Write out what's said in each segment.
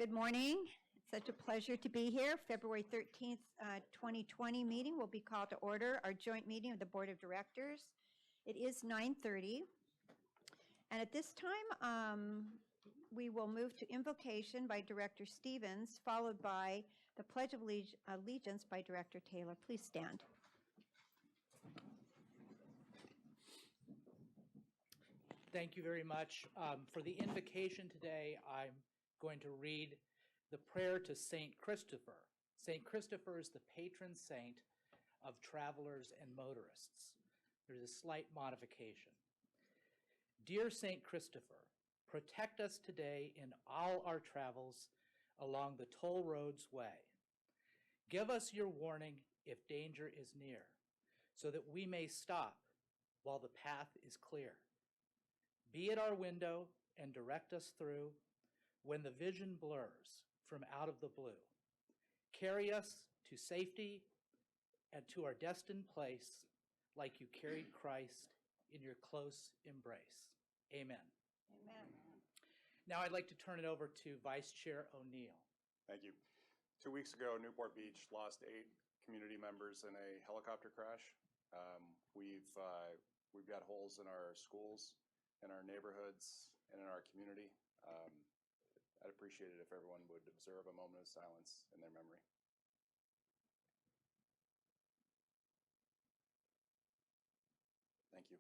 Good morning. It's such a pleasure to be here. February 13th, 2020 meeting will be called to order, our joint meeting of the Board of Directors. It is 9:30. And at this time, we will move to invocation by Director Stevens, followed by the Pledge of Allegiance by Director Taylor. Please stand. Thank you very much. For the invocation today, I'm going to read the prayer to Saint Christopher. Saint Christopher is the patron saint of travelers and motorists. There's a slight modification. Dear Saint Christopher, protect us today in all our travels along the toll road's way. Give us your warning if danger is near, so that we may stop while the path is clear. Be at our window and direct us through when the vision blurs from out of the blue. Carry us to safety and to our destined place like you carried Christ in your close embrace. Amen. Amen. Now I'd like to turn it over to Vice Chair O'Neill. Thank you. 2 weeks ago, Newport Beach lost 8 community members in a helicopter crash. We've got holes in our schools, in our neighborhoods, and in our community. I'd appreciate it if everyone would observe a moment of silence in their memory. Thank you.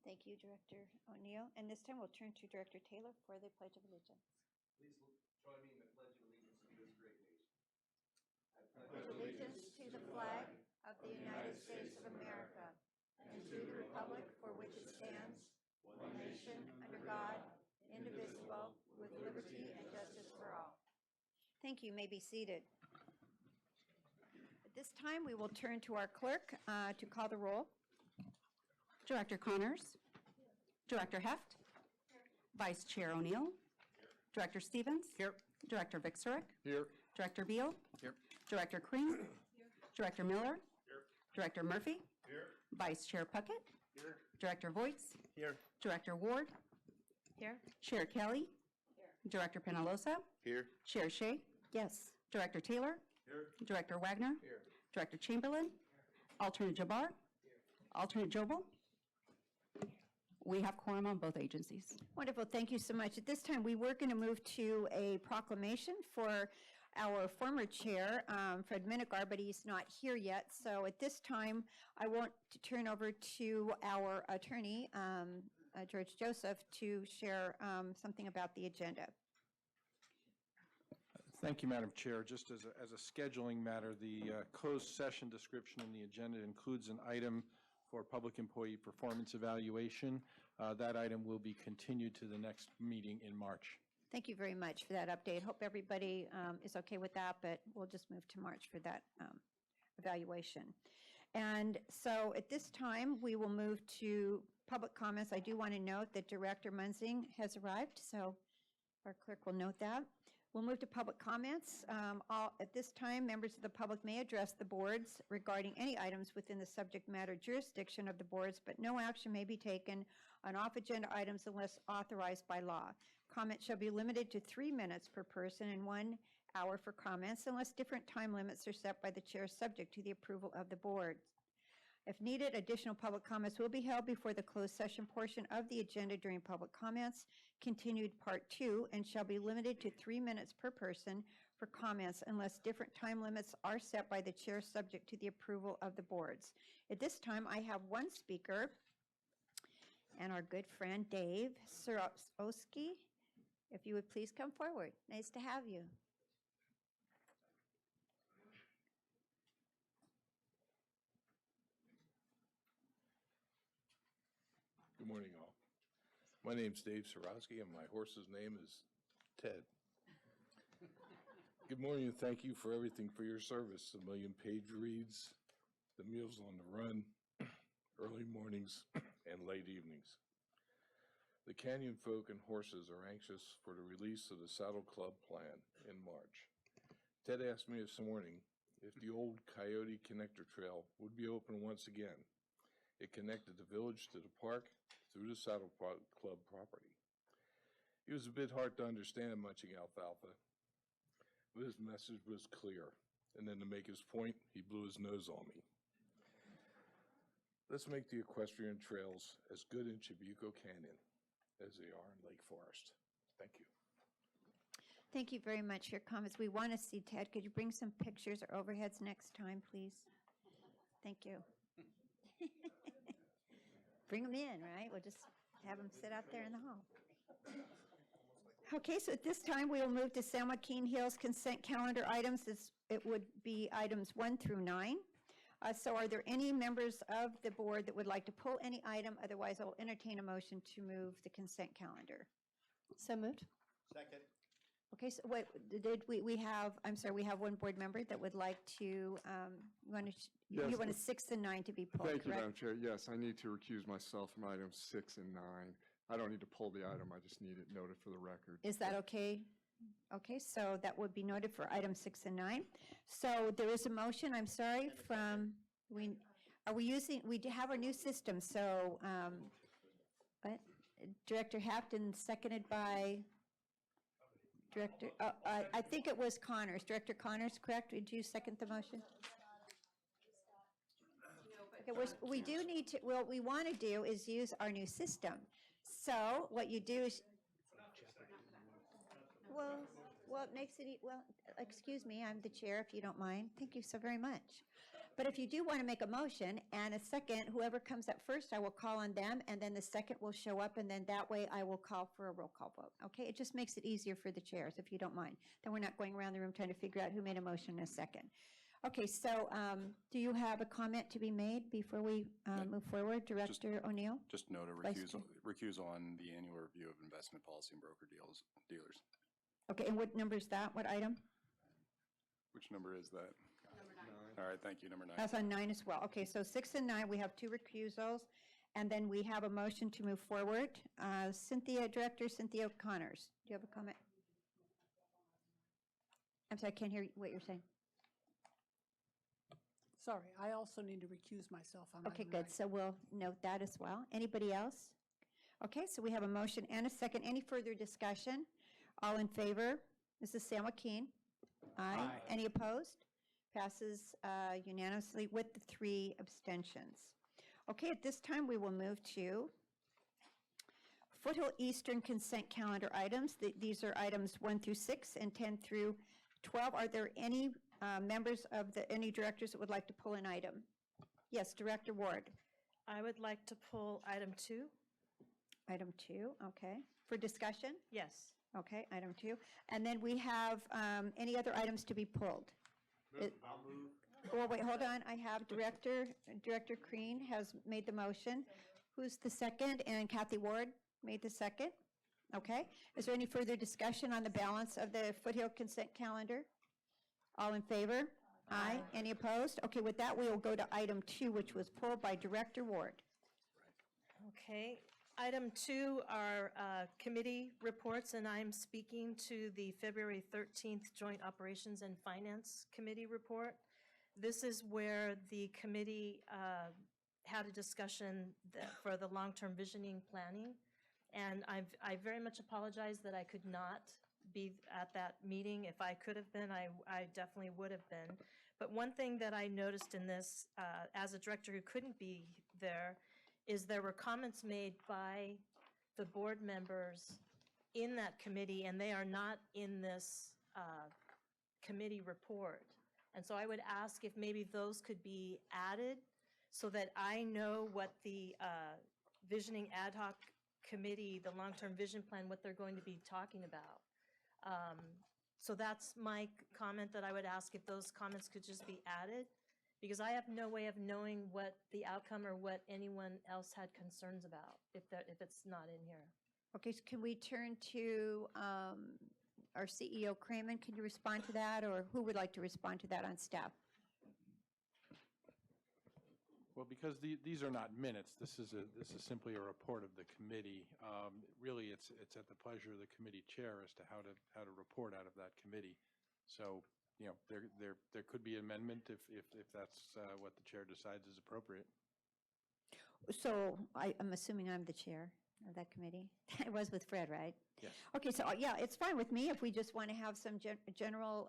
Thank you, Director O'Neill. And this time we'll turn to Director Taylor for the Pledge of Allegiance. Please join me in the Pledge of Allegiance to this great nation. I Pledge allegiance to the flag of the United States of America and to the republic for which it stands, one nation, under God, indivisible, with liberty and justice for all. Thank you. You may be seated. At this time, we will turn to our clerk to call the roll. Director Connors. Director Heft. Vice Chair O'Neill. Director Stevens. Here. Director Vixerick. Here. Director Beal. Here. Director Crean. Director Miller. Here. Director Murphy. Here. Vice Chair Puckett. Here. Director Voights. Here. Director Ward. Here. Chair Kelly. Director Penalosa. Here. Chair Shea. Yes. Director Taylor. Here. Director Wagner. Here. Director Chamberlain. Alternate Jabbar. Alternate Jobel. We have quorum on both agencies. Wonderful. Thank you so much. At this time, we were going to move to a proclamation for our former chair, Fred Minigar, but he's not here yet. So at this time, I want to turn over to our attorney, George Joseph, to share something about the agenda. Thank you, Madam Chair. Just as a scheduling matter, the closed session description in the agenda includes an item for public employee performance evaluation. That item will be continued to the next meeting in March. Thank you very much for that update. Hope everybody is okay with that, but we'll just move to March for that evaluation. And so at this time, we will move to public comments. I do want to note that Director Munzing has arrived, so our clerk will note that. We'll move to public comments. At this time, members of the public may address the boards regarding any items within the subject matter jurisdiction of the boards, but no action may be taken on off-agenda items unless authorized by law. Comments shall be limited to 3 minutes per person and 1 hour for comments unless different time limits are set by the chair subject to the approval of the board. If needed, additional public comments will be held before the closed session portion of the agenda during public comments, continued part 2, and shall be limited to 3 minutes per person for comments unless different time limits are set by the chair subject to the approval of the boards. At this time, I have one speaker, and our good friend Dave Suroski. If you would please come forward. Nice to have you. Good morning, all. My name's Dave Sorowski, and my horse's name is Ted. Good morning, and thank you for everything for your service. The million page reads, the meals on the run, early mornings, and late evenings. The Canyon folk and horses are anxious for the release of the Saddle Club plan in March. Ted asked me this morning if the old Coyote Connector Trail would be open once again. It connected the village to the park through the Saddle Club property. He was a bit hard to understand munching alfalfa, His message was clear, and then to make his point, he blew his nose on me. Let's make the equestrian trails as good in Chibuco Canyon as they are in Lake Forest. Thank you. Thank you very much for your comments. We want to see, Ted, could you bring some pictures or overheads next time, please? Thank you. Bring them in, right? We'll just have them sit out there in the hall. Okay, so at this time, we will move to San Joaquin Hills consent calendar items. It would be items 1 through 9. So are there any members of the board that would like to pull any item? Otherwise, I'll entertain a motion to move the consent calendar. So moved. Second. Okay, so wait, we have, I'm sorry, we have one board member that would like to, you want Yes. to 6 and 9 to be pulled, Thank you, correct? Madam Chair. Yes, I need to recuse myself from items 6 and 9. I don't need to pull the item, I just need it noted for the record. Is that okay? Okay, so that would be noted for item 6 and 9. So there is a motion, I'm sorry, from, we do have our new system, so, what? Director Hampton, seconded by Director, I think it was Connors. Director Connors, correct? Did you second the motion? Okay, we do need to, what we want to do is use our new system. So what you do is, well, it makes it, well, excuse me, I'm the chair, if you don't mind. Thank you so very much. But if you do want to make a motion and a second, whoever comes up first, I will call on them, and then the second will show up, and then that way I will call for a roll call vote. Okay, it just makes it easier for the chairs, if you don't mind. Then we're not going around the room trying to figure out who made a motion in a second. Okay, so do you have a comment to be made before we move forward? Director O'Neill? Just note a Vice recusal on the annual review of investment policy and broker dealers. Okay, and what number is that? What item? Which number is that? All right, thank you, number 9. That's on 9 as well. Okay, so 6 and 9, we have 2 recusals, and then we have a motion to move forward. Director Cynthia Connors, do you have a comment? I'm sorry, I can't hear what you're saying. Sorry, I also need to recuse myself on Okay, item good, 9. so we'll note that as well. Anybody else? Okay, so we have a motion and a second. Any further discussion? All in favor? This is San Joaquin. Aye. Aye. Any opposed? Passes unanimously with the 3 abstentions. Okay, at this time, we will move to Foothill Eastern consent calendar items. These are items 1 through 6 and 10 through 12. Are there any members of any directors that would like to pull an item? Yes, Director Ward. I would like to pull item 2. Item 2, okay. For discussion? Yes. Okay, item 2. And then we have any other items to be pulled? I'll move. Oh, wait, hold on. I have Director Crean has made the motion. Who's the second? And Kathy Ward made the second. Okay. Is there any further discussion on the balance of the Foothill consent calendar? All in favor? Aye. Any opposed? Okay, with that, we will go to item 2, which was pulled by Director Ward. Okay. Item 2 are committee reports, and I'm speaking to the February 13th Joint Operations and Finance Committee report. This is where the committee had a discussion for the long-term visioning planning, and I very much apologize that I could not be at that meeting. If I could have been, I definitely would have been. But one thing that I noticed in this, as a director who couldn't be there, is there were comments made by the board members in that committee, and they are not in this committee report. And so I would ask if maybe those could be added so that I know what the visioning ad hoc committee, the long-term vision plan, what they're going to be talking about. So that's my comment, that I would ask if those comments could just be added, because I have no way of knowing what the outcome or what anyone else had concerns about if it's not in here. Okay, so can we turn to our CEO, Kramen? Can you respond to that, or who would like to respond to that on staff? Well, because these are not minutes, this is simply a report of the committee. Really, it's at the pleasure of the committee chair as to how to report out of that committee. So, you know, there could be amendment if that's what the chair decides is appropriate. So I'm assuming I'm the chair. of that committee? It was with Fred, right? Yes. Okay, so, yeah, it's fine with me if we just want to have some general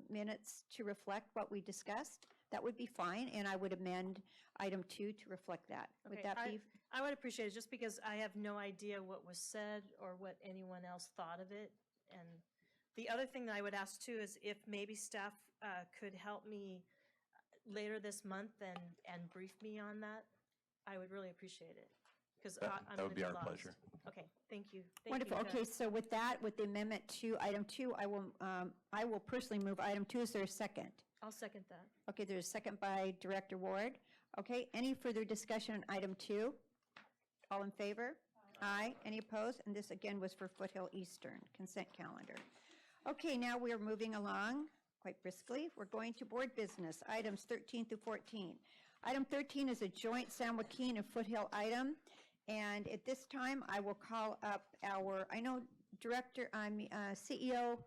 minutes to reflect what we discussed. That would be fine, and I would amend item 2 to reflect that. Would Okay, that be? I would appreciate it, just because I have no idea what was said or what anyone else thought of it. And the other thing that I would ask too is if maybe staff could help me later this month and brief me on that, I would really appreciate it, because I'm That would gonna be our lost. pleasure. Okay, thank you. Thank you, Wonderful. Jeff. Okay, so with that, with the amendment to item 2, I will personally move item 2. Is there a second? I'll second that. Okay, there's a second by Director Ward. Okay, any further discussion on item 2? All in favor? Aye. Any opposed? And this again was for Foothill Eastern consent calendar. Okay, now we are moving along quite briskly. We're going to board business, items 13 through 14. Item 13 is a joint San Joaquin and Foothill item. And at this time, I will call up I know CEO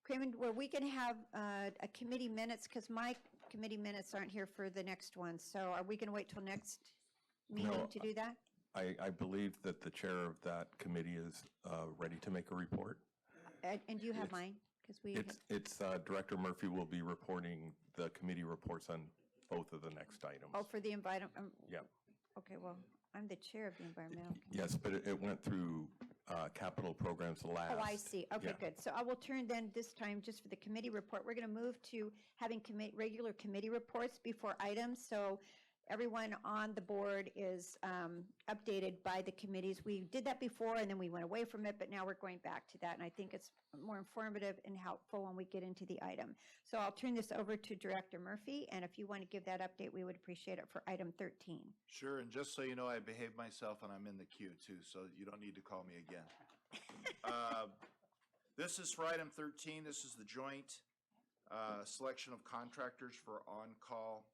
Kramer, were we going to have a committee minutes? Because my committee minutes aren't here for the next one. So are we going to wait till next meeting No, to do that? I believe that the chair of that committee is ready to make a report. And do you have mine? Because It's Director Murphy will be reporting the committee reports on both of the next items. Oh, for the environment? Yeah. Okay, well, I'm the chair of the environmental committee. Yes, but it went through capital programs last. Oh, I see. Okay, Yeah. good. So I will turn then this time just for the committee report. We're going to move to having regular committee reports before items. So everyone on the board is updated by the committees. We did that before and then we went away from it, but now we're going back to that. And I think it's more informative and helpful when we get into the item. So I'll turn this over to Director Murphy. And if you want to give that update, we would appreciate it for item 13. Sure, and just so you know, I behaved myself and I'm in the queue too, so you don't need to call me again. This is for item 13. This is the joint selection of contractors for on-call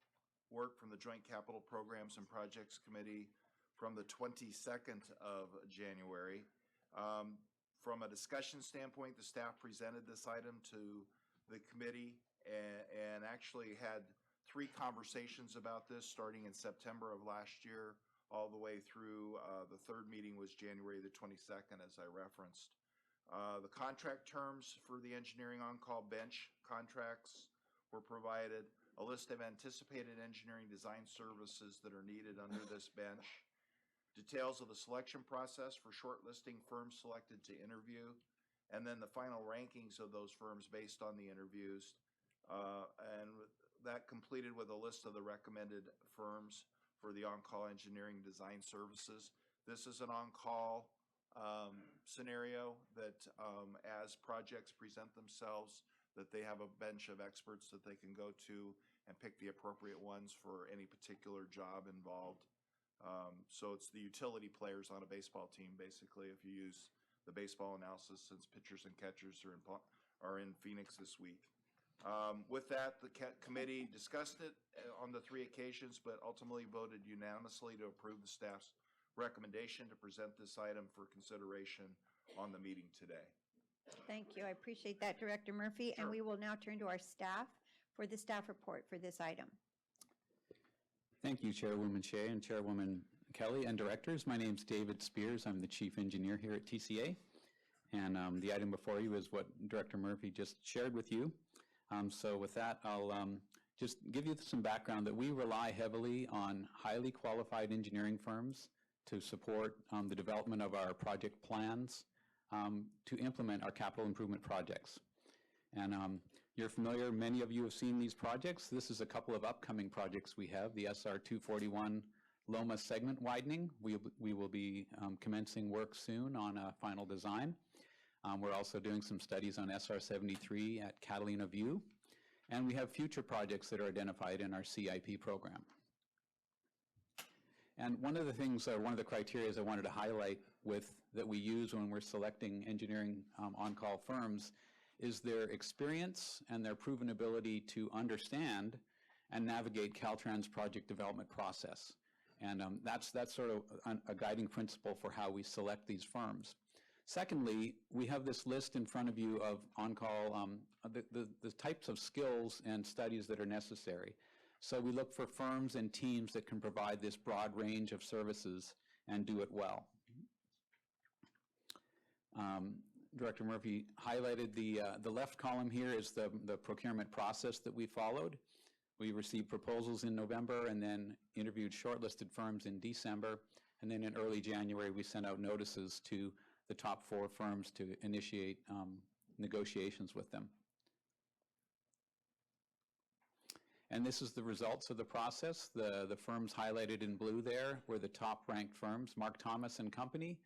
work from the Joint Capital Programs and Projects Committee from the 22nd of January. From a discussion standpoint, the staff presented this item to the committee and actually had 3 conversations about this starting in September of last year all the way through the 3rd meeting was January the 22nd, as I referenced. The contract terms for the engineering on-call bench contracts were provided, a list of anticipated engineering design services that are needed under this bench, details of the selection process for shortlisting firms selected to interview, and then the final rankings of those firms based on the interviews, and that completed with a list of the recommended firms for the on-call engineering design services. This is an on-call scenario that as projects present themselves, that they have a bench of experts that they can go to and pick the appropriate ones for any particular job involved. So it's the utility players on a baseball team, basically, if you use the baseball analysis, since pitchers and catchers are in Phoenix this week. With that, the committee discussed it on the 3 occasions, but ultimately voted unanimously to approve the staff's recommendation to present this item for consideration on the meeting today. Thank you. I appreciate that, Director Murphy. And Sure. we will now turn to our staff for the staff report for this item. Thank you, Chairwoman Shea and Chairwoman Kelly and directors. My name's David Spears. I'm the Chief Engineer here at TCA. And the item before you is what Director Murphy just shared with you. So with that, I'll just give you some background that we rely heavily on highly qualified engineering firms to support the development of our project plans to implement our capital improvement projects. And you're familiar, many of you have seen these projects. This is a couple of upcoming projects we have, the SR 241 Loma segment widening. We will be commencing work soon on a final design. We're also doing some studies on SR 73 at Catalina View. And we have future projects that are identified in our CIP program. And one of the things, one of the criteria I wanted to highlight that we use when we're selecting engineering on-call firms is their experience and their proven ability to understand and navigate Caltrans project development process. And that's sort of a guiding principle for how we select these firms. Secondly, we have this list in front of you of on-call, the types of skills and studies that are necessary. So we look for firms and teams that can provide this broad range of services and do it well. Director Murphy highlighted the left column here is the procurement process that we followed. We received proposals in November and then interviewed shortlisted firms in December. And then in early January, we sent out notices to the top 4 firms to initiate negotiations with them. And this is the results of the process. The firms highlighted in blue there were the top-ranked firms: Mark Thomas and Company,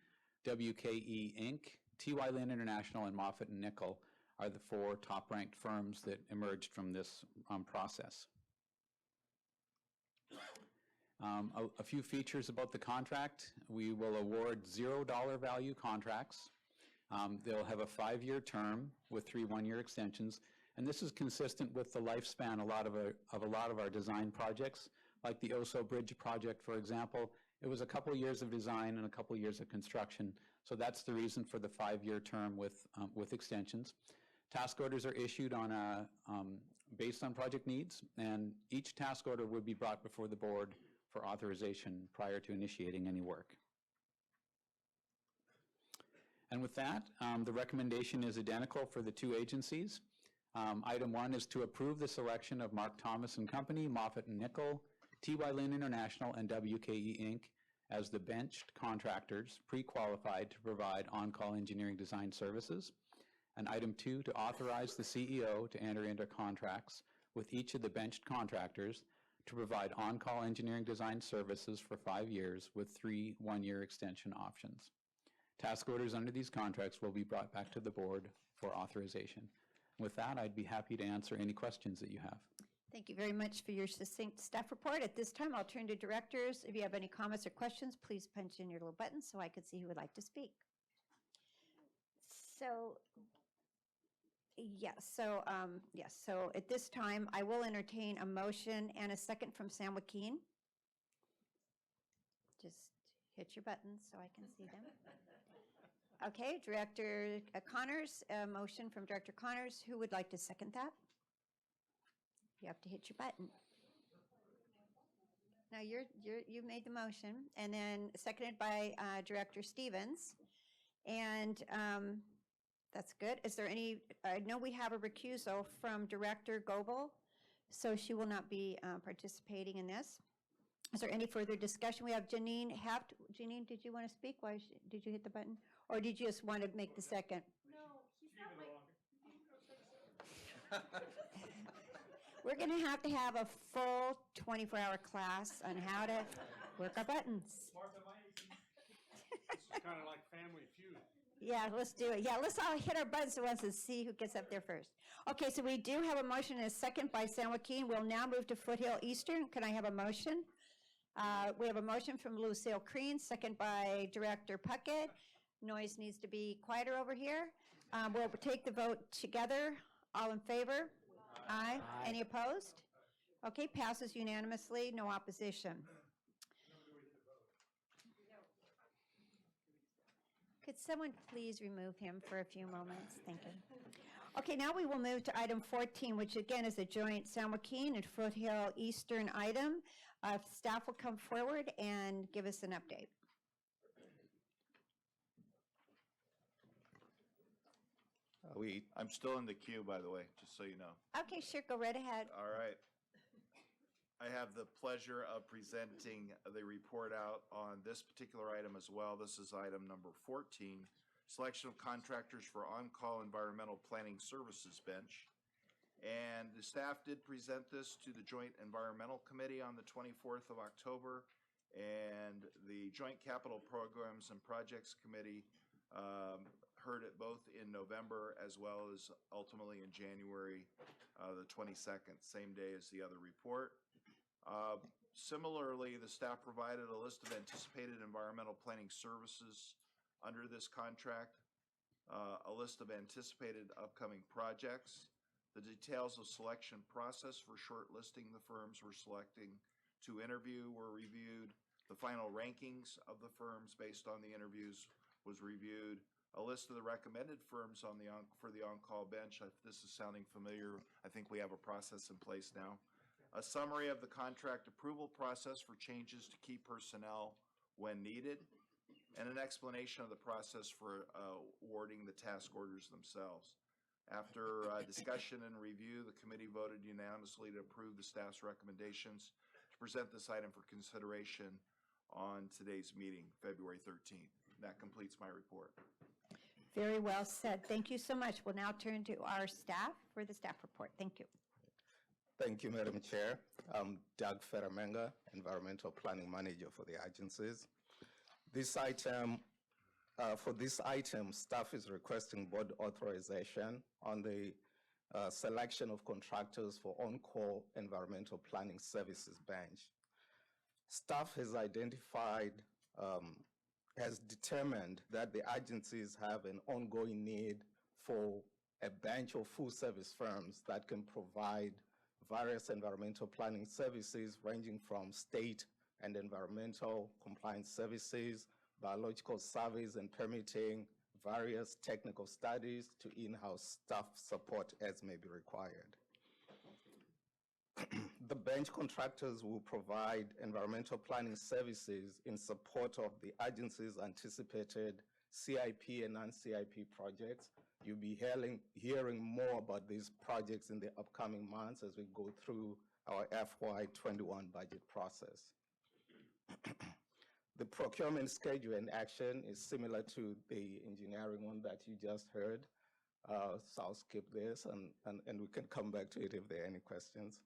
WKE Inc., T.Y. Lin International, and Moffitt and Nichol are the 4 top-ranked firms that emerged from this process. A few features about the contract. We will award $0 value contracts. They'll have a 5-year term with 3 one-year extensions, and this is consistent with the lifespan of a lot of our design projects, like the Oso Bridge project, for example. It was a couple years of design and a couple years of construction, so that's the reason for the 5-year term with extensions. Task orders are issued on based on project needs, and each task order would be brought before the board for authorization prior to initiating any work. And with that, the recommendation is identical for the 2 agencies. Item 1 is to approve the selection of Mark Thomas and Company, Moffitt and Nichol, T.Y. Lin International, and WKE Inc. as the benched contractors pre-qualified to provide on-call engineering design services. And item 2, to authorize the CEO to enter into contracts with each of the benched contractors to provide on-call engineering design services for 5 years with 3 one-year extension options. Task orders under these contracts will be brought back to the board for authorization. With that, I'd be happy to answer any questions that you have. Thank you very much for your succinct staff report. At this time, I'll turn to directors. If you have any comments or questions, please punch in your little button so I can see who would like to speak. So, yes, so at this time, I will entertain a motion and a second from Sam Joaquin. Just hit your buttons so I can see them. Okay, Director Connors, a motion from Director Connors. Who would like to second that? You have to hit your button. Now you made the motion, and then seconded by Director Stevens, and that's good. Is there any? I know we have a recusal from Director Goebel, so she will not be participating in this. Is there any further discussion? We have Janine Haft. Janine, did you want to speak? Why did you hit the button, or did you just want to make the second? No, he's not like. We're going to have a full 24-hour class on how to work our buttons. Martha, this is kind of like Family Feud. Yeah, let's do it. Yeah, let's all hit our buttons at once and see who gets up there first. Okay, so we do have a motion and a second by San Joaquin. We'll now move to Foothill Eastern. Can I have a motion? We have a motion from Lucille Crean, second by Director Puckett. Noise needs to be quieter over here. We'll take the vote together. All in favor? Aye. Any opposed? Okay, passes unanimously, no opposition. Could someone please remove him for a few moments? Thank you. Okay, now we will move to item 14, which again is a joint San Joaquin and Foothill Eastern item. Staff will come forward and give us an update. I'm still in the queue, by the way, just so you know. Okay, sure, go right ahead. All right. I have the pleasure of presenting the report out on this particular item as well. This is item number 14, selection of contractors for on-call environmental planning services bench. And the staff did present this to the Joint Environmental Committee on the 24th of October, and the Joint Capital Programs and Projects Committee heard it both in November as well as ultimately in January the 22nd, same day as the other report. Similarly, the staff provided a list of anticipated environmental planning services under this contract, a list of anticipated upcoming projects, the details of selection process for shortlisting the firms we're selecting to interview were reviewed, the final rankings of the firms based on the interviews was reviewed, a list of the recommended firms on for the on-call bench. If this is sounding familiar, I think we have a process in place now. A summary of the contract approval process for changes to key personnel when needed. and an explanation of the process for awarding the task orders themselves. After discussion and review, the committee voted unanimously to approve the staff's recommendations to present this item for consideration on today's meeting, February 13th. That completes my report. Very well said. Thank you so much. We'll now turn to our staff for the staff report. Thank you. Thank you, Madam Chair. I'm Doug Ferramenga, Environmental Planning Manager for the agencies. For this item, staff is requesting board authorization on the selection of contractors for on-call environmental planning services bench. Staff has determined that the agencies have an ongoing need for a bench of full-service firms that can provide various environmental planning services ranging from state and environmental compliance services, biological surveys and permitting, various technical studies to in-house staff support as may be required. The bench contractors will provide environmental planning services in support of the agency's anticipated CIP and non-CIP projects. You'll be hearing more about these projects in the upcoming months as we go through our FY21 budget process. The procurement schedule and action is similar to the engineering one that you just heard. So I'll skip this and we can come back to it if there are any questions.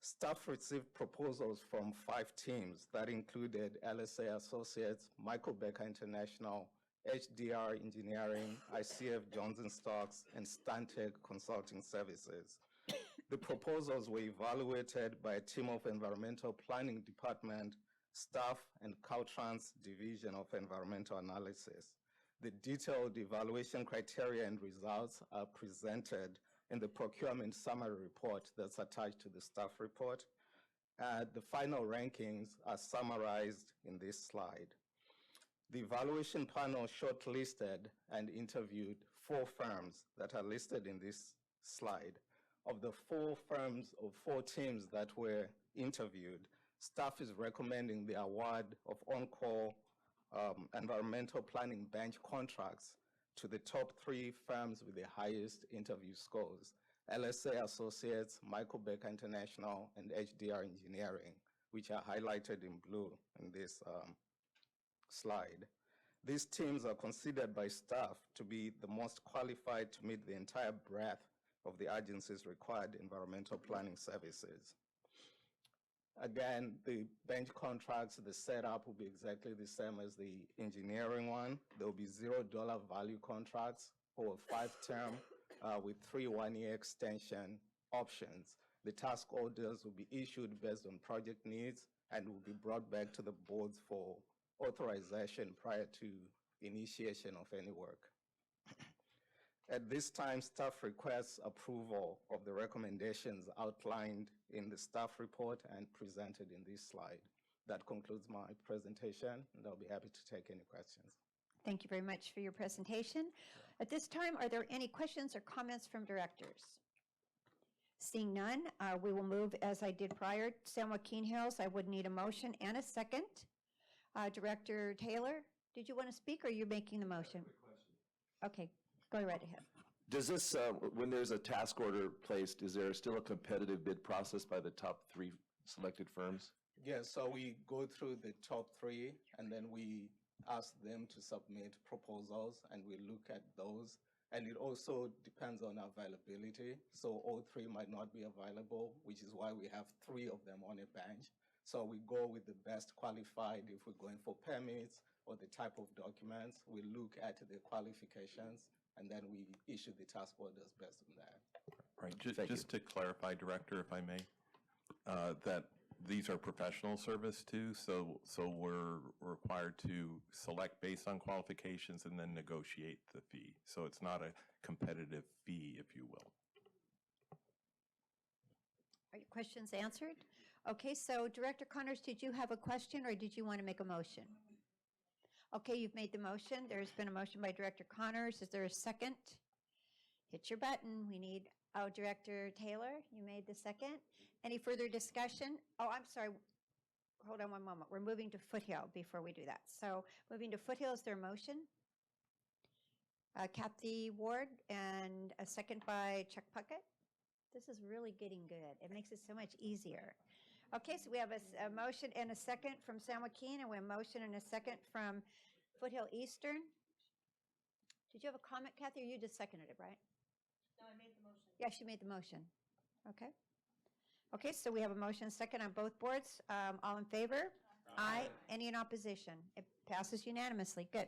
Staff received proposals from 5 teams that included LSA Associates, Michael Becker International, HDR Engineering, ICF Johnson Stocks, and Stantec Consulting Services. The proposals were evaluated by a team of Environmental Planning Department staff and Caltrans Division of Environmental Analysis. The detailed evaluation criteria and results are presented in the procurement summary report that's attached to the staff report. The final rankings are summarized in this slide. The evaluation panel shortlisted and interviewed 4 firms that are listed in this slide. Of the 4 firms or 4 teams that were interviewed, staff is recommending the award of on-call environmental planning bench contracts to the top 3 firms with the highest interview scores: LSA Associates, Michael Becker International, and HDR Engineering, which are highlighted in blue in this slide. These teams are considered by staff to be the most qualified to meet the entire breadth of the agency's required environmental planning services. Again, the bench contracts, the setup will be exactly the same as the engineering one. There will be $0 value contracts for a 5-term with 3 one-year extension options. The task orders will be issued based on project needs and will be brought back to the boards for authorization prior to initiation of any work. At this time, staff requests approval of the recommendations outlined in the staff report and presented in this slide. That concludes my presentation, and I'll be happy to take any questions. Thank you very much for your presentation. At this time, are there any questions or comments from directors? Seeing none, we will move as I did prior. San Joaquin Hills, I would need a motion and a second. Director Taylor, did you want to speak or are you making the motion? Okay, go right ahead. Does this, when there's a task order placed, is there still a competitive bid process by the top 3 selected firms? Yes, so we go through the top 3 and then we ask them to submit proposals and we look at those. And it also depends on availability. So all 3 might not be available, which is why we have 3 of them on a bench. So we go with the best qualified. If we're going for permits or the type of documents, we look at the qualifications and then we issue the task orders based on that. Right, just to clarify, Director, if I may, that these are professional service too, so we're required to select based on qualifications and then negotiate the fee. So it's not a competitive fee, if you will. Are your questions answered? Okay, so Director Connors, did you have a question or did you want to make a motion? Okay, you've made the motion. There's been a motion by Director Connors. Is there a second? Hit your button. We need, Director Taylor, you made the second. Any further discussion? Oh, I'm sorry. hold on one moment. We're moving to Foothill before we do that. So moving to Foothill, is there a motion? Kathy Ward, and a second by Chuck Puckett. This is really getting good. It makes it so much easier. Okay, so we have a motion and a second from San Joaquin, and we have a motion and a second from Foothill Eastern. Did you have a comment, Kathy, or you just seconded it, right? No, I made the motion. Yeah, she made the motion. Okay. Okay, so we have a motion and a second on both boards. All in favor? Aye. Any in opposition? It passes unanimously. Good.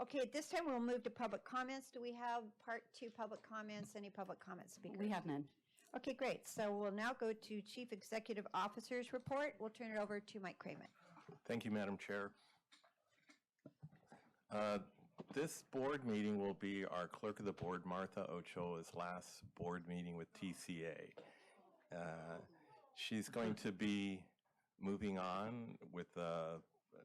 Okay, at this time, we'll move to public comments. Do we have part 2 public comments? Any public comment speakers? We have none. Okay, great. So we'll now go to Chief Executive Officer's report. We'll turn it over to Mike Cramen. Thank you, Madam Chair. This board meeting will be our Clerk of the Board, Martha Ochoa's last board meeting with TCA. She's going to be moving on with a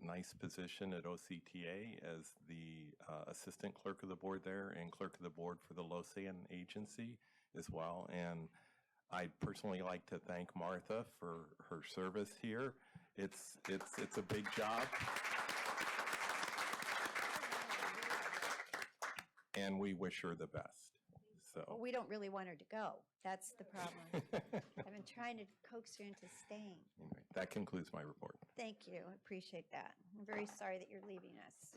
nice position at OCTA as the Assistant Clerk of the Board there and Clerk of the Board for the Losan Agency as well. And I'd personally like to thank Martha for her service here. It's a big job. And we wish her the best. Well, So we don't really want her to go. That's the problem. I've been trying to coax her into staying. anyway, that concludes my report. Thank you. I appreciate that. I'm very sorry that you're leaving us.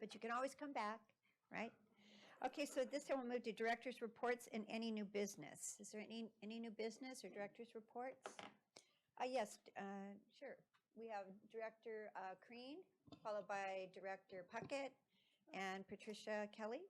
But you can always come back, right? Okay, so at this time we'll move to director's reports and any new business. Is there any new business or director's reports? Yes, sure. We have Director Crean, followed by Director Puckett and Patricia Kelly.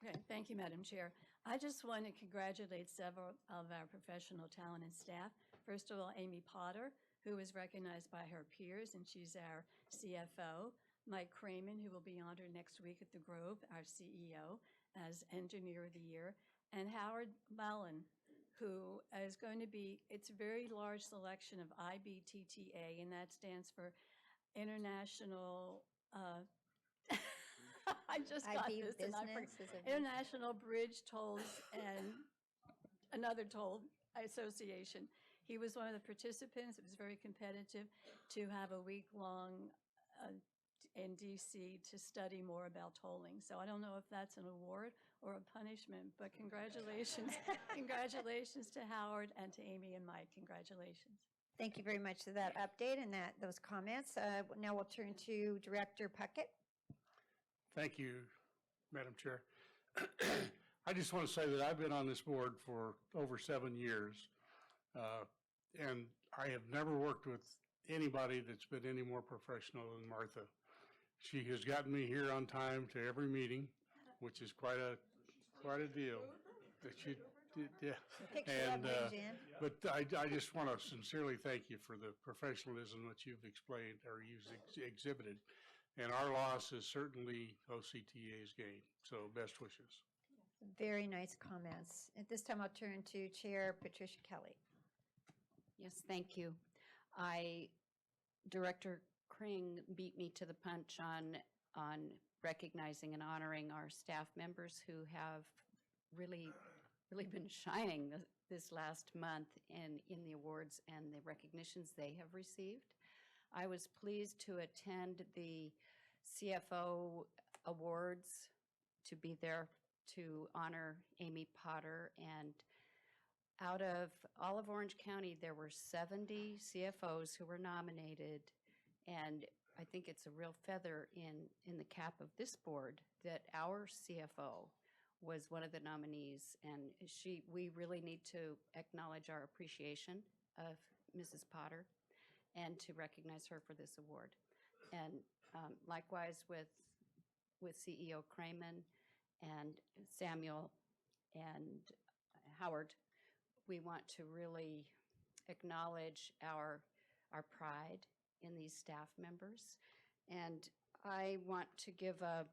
Okay, thank you, Madam Chair. I just want to congratulate several of our professional talent and staff. First of all, Amy Potter, who is recognized by her peers, and she's our CFO. Mike Cramen, who will be honored next week at the Grove, our CEO, as Engineer of the Year. And Howard Mullen, who is going to be, it's a very large selection of IBTTA, and that stands for International, I just got IB this and I Business forgot. is a- International Bridge Tolls and another toll association. He was one of the participants. It was very competitive to have a week-long in DC to study more about tolling. So I don't know if that's an award or a punishment, but congratulations. Congratulations to Howard and to Amy and Mike. Congratulations. Thank you very much for that update and those comments. Now we'll turn to Director Puckett. Thank you, Madam Chair. I just want to say that I've been on this board for over 7 years, and I have never worked with anybody that's been any more professional than Martha. She has gotten me here on time to every meeting, which is quite a deal. That she did, yeah. Picture that, Jen. But I just want to sincerely thank you for the professionalism that you've explained or you've exhibited. And our loss is certainly OCTA's gain. So best wishes. Very nice comments. At this time, I'll turn to Chair Patricia Kelly. Yes, thank you. Director Kring beat me to the punch on recognizing and honoring our staff members who have really been shining this last month in the awards and the recognitions they have received. I was pleased to attend the CFO Awards, to be there to honor Amy Potter. And out of all of Orange County, there were 70 CFOs who were nominated. And I think it's a real feather in the cap of this board that our CFO was one of the nominees. And we really need to acknowledge our appreciation of Mrs. Potter and to recognize her for this award. And likewise with CEO Cramen and Samuel and Howard, we want to really acknowledge our pride in these staff members. And I want to give a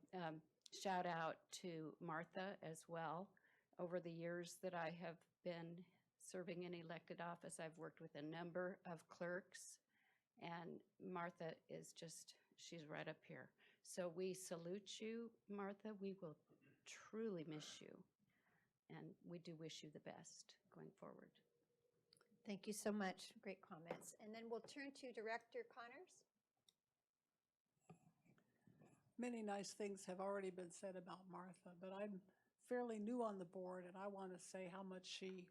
shout out to Martha as well. Over the years that I have been serving in elected office, I've worked with a number of clerks, and Martha is just, she's right up here. So we salute you, Martha. We will truly miss you, and we do wish you the best going forward. Thank you so much. Great comments. And then we'll turn to Director Connors. Many nice things have already been said about Martha, but I'm fairly new on the board, and I want to say how much she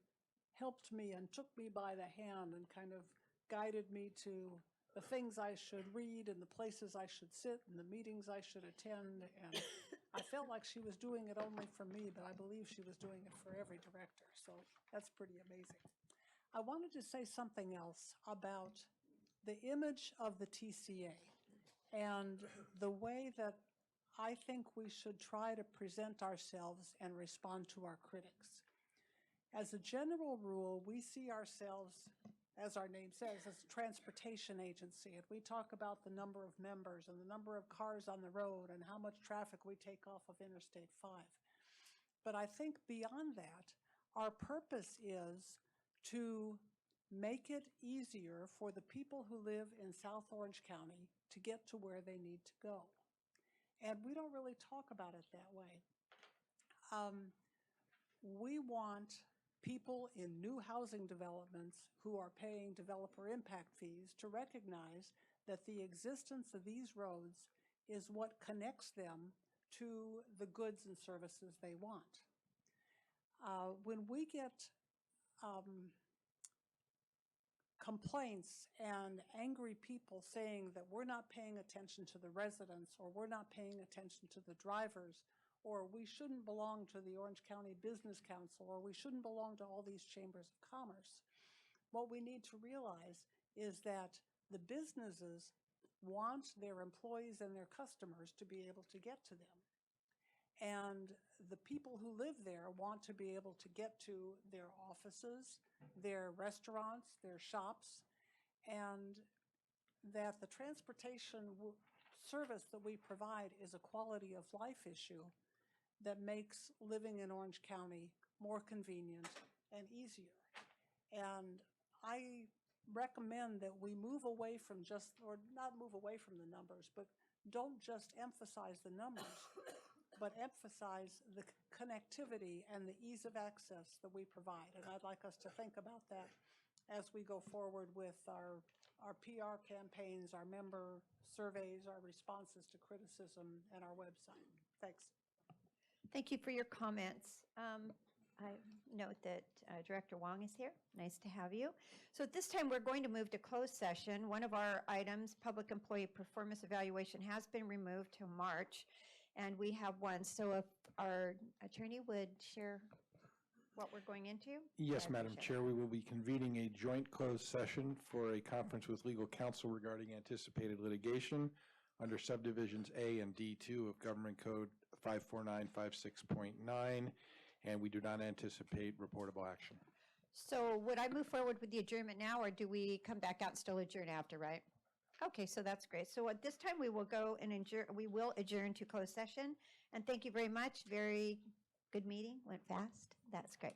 helped me and took me by the hand and kind of guided me to the things I should read and the places I should sit and the meetings I should attend. And I felt like she was doing it only for me, but I believe she was doing it for every director. So that's pretty amazing. I wanted to say something else about the image of the TCA and the way that I think we should try to present ourselves and respond to our critics. As a general rule, we see ourselves, as our name says, as a transportation agency, and we talk about the number of members and the number of cars on the road and how much traffic we take off of Interstate 5. But I think beyond that, our purpose is to make it easier for the people who live in South Orange County to get to where they need to go. And we don't really talk about it that way. We want people in new housing developments who are paying developer impact fees to recognize that the existence of these roads is what connects them to the goods and services they want. When we get complaints and angry people saying that we're not paying attention to the residents, or we're not paying attention to the drivers, or we shouldn't belong to the Orange County Business Council, or we shouldn't belong to all these chambers of commerce, what we need to realize is that the businesses want their employees and their customers to be able to get to them. And the people who live there want to be able to get to their offices, their restaurants, their shops, and that the transportation service that we provide is a quality of life issue that makes living in Orange County more convenient and easier. And I recommend that we move away from just, or not move away from the numbers, but don't just emphasize the numbers, but emphasize the connectivity and the ease of access that we provide. And I'd like us to think about that as we go forward with our PR campaigns, our member surveys, our responses to criticism, and our website. Thanks. Thank you for your comments. I note that Director Wong is here. Nice to have you. So at this time, we're going to move to closed session. One of our items, public employee performance evaluation, has been removed to March, and we have one. So if our attorney would share what we're going into? Yes, I'd Madam appreciate Chair, it. we will be convening a joint closed session for a conference with legal counsel regarding anticipated litigation under subdivisions A and D2 of Government Code 54956.9, and we do not anticipate reportable action. So would I move forward with the adjournment now, or do we come back out and still adjourn after, right? Okay, so that's great. So at this time, we will go and adjourn to closed session. And thank you very much. Very good meeting. Went fast. That's great.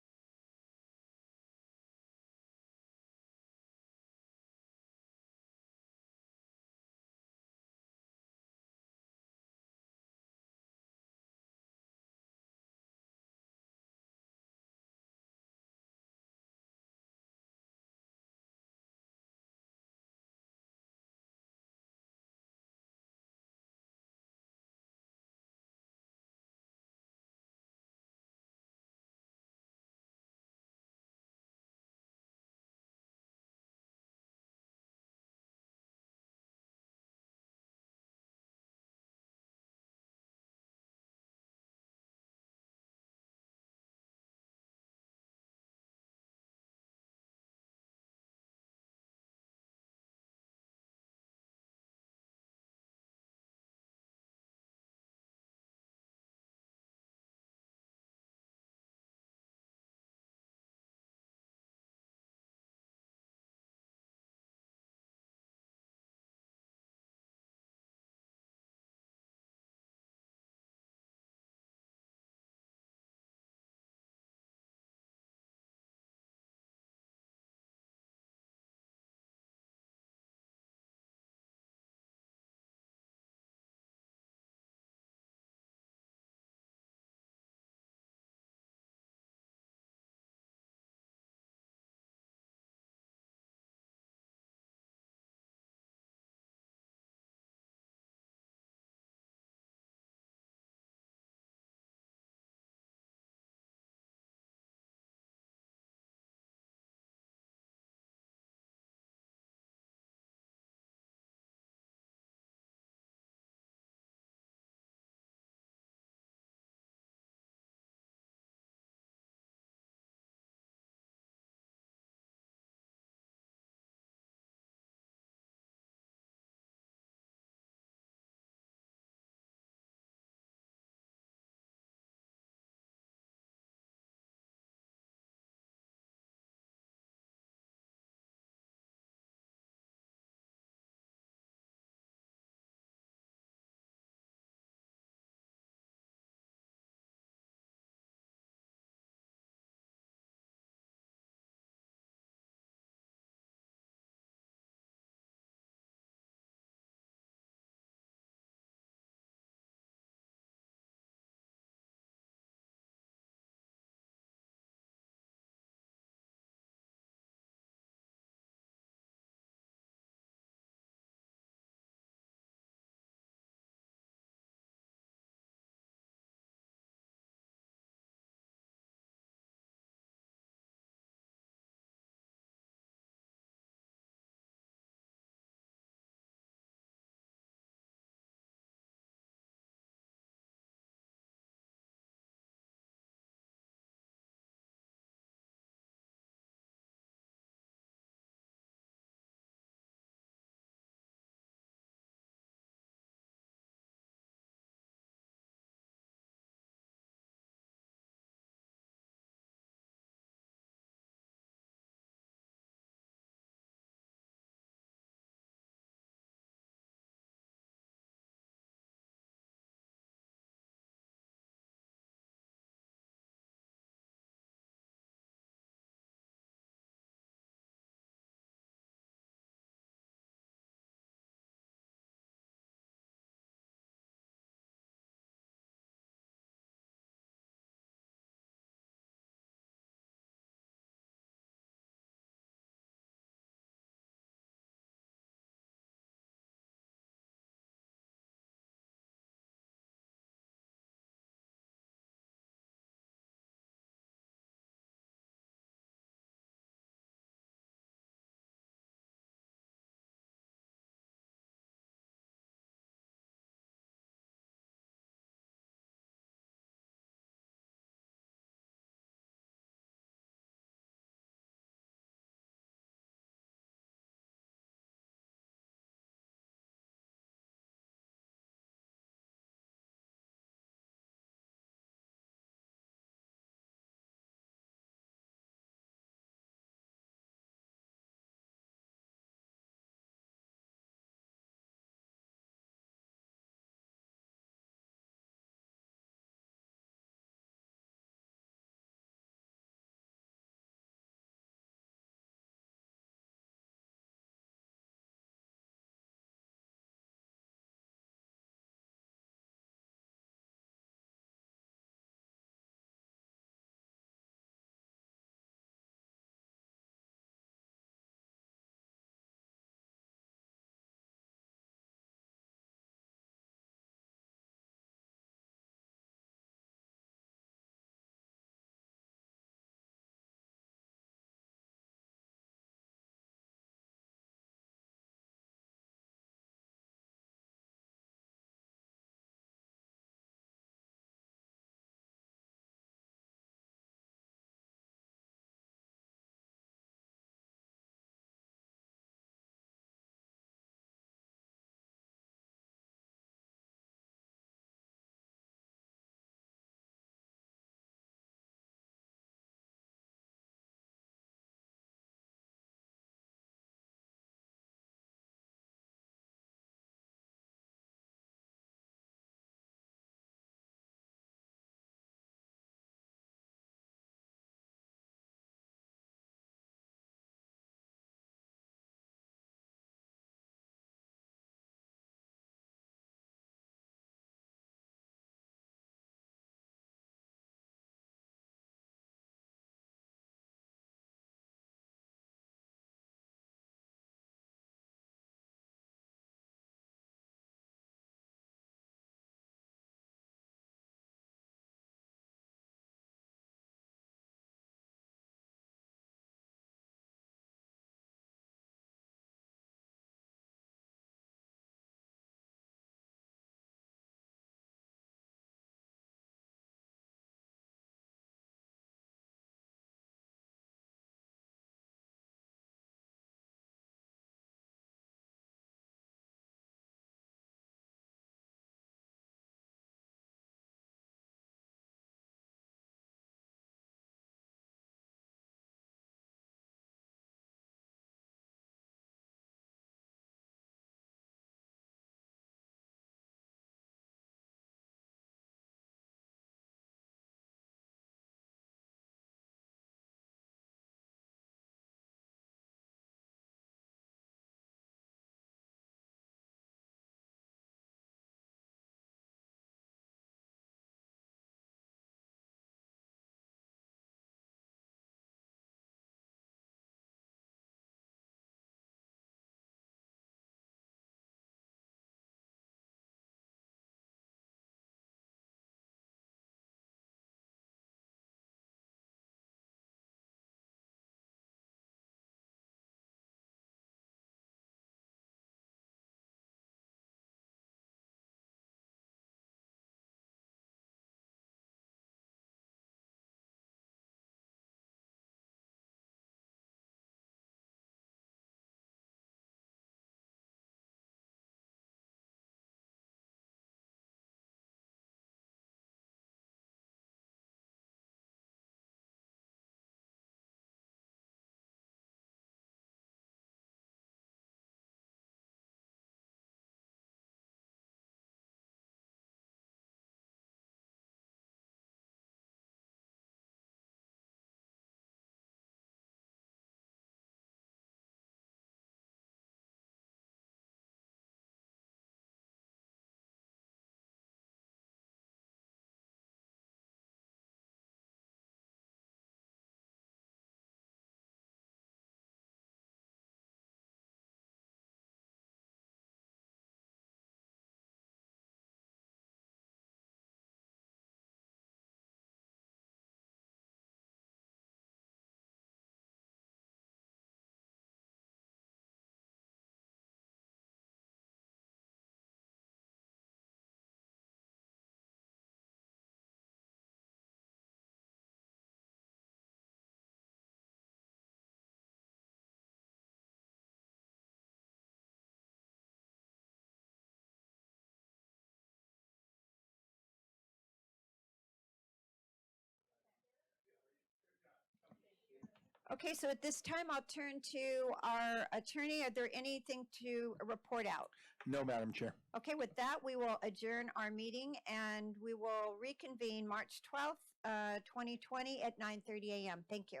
Okay, so at this time, I'll turn to our attorney. Are there anything to report out? No, Madam Chair. Okay, with that, we will adjourn our meeting, and we will reconvene March 12th, 2020 at 9:30 a.m. Thank you.